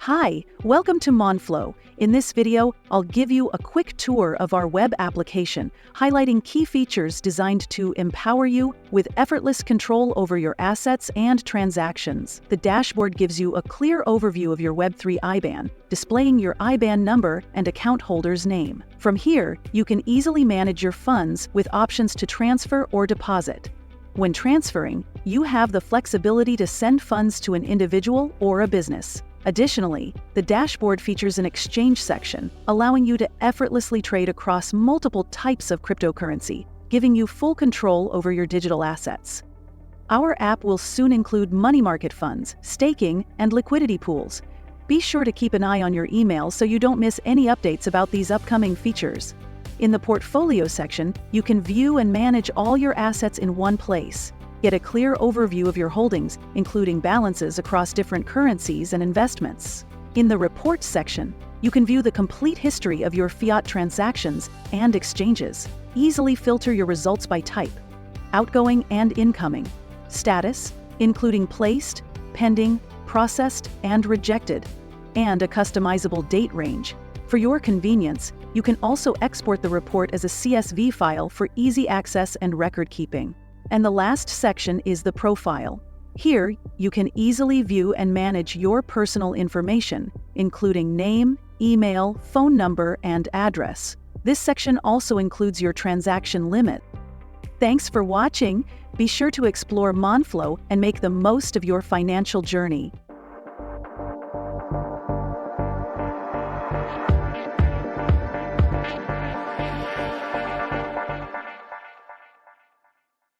Hi, welcome to Monflo. In this video, I'll give you a quick tour of our web application, highlighting key features designed to empower you with effortless control over your assets and transactions. The dashboard gives you a clear overview of your Web3 IBAN, displaying your IBAN number and account holder's name. From here, you can easily manage your funds with options to transfer or deposit. When transferring, you have the flexibility to send funds to an individual or a business. Additionally, the dashboard features an exchange section, allowing you to effortlessly trade across multiple types of cryptocurrency, giving you full control over your digital assets. Our app will soon include money market funds, staking, and liquidity pools. Be sure to keep an eye on your email so you don't miss any updates about these upcoming features. In the portfolio section, you can view and manage all your assets in one place. Get a clear overview of your holdings, including balances across different currencies and investments. In the reports section, you can view the complete history of your fiat transactions and exchanges. Easily filter your results by type, outgoing and incoming, status, including placed, pending, processed, and rejected, and a customizable date range. For your convenience, you can also export the report as a CSV file for easy access and record keeping. And the last section is the profile. Here, you can easily view and manage your personal information, including name, email, phone number, and address. This section also includes your transaction limit. Thanks for watching. Be sure to explore Monflo and make the most of your financial journey.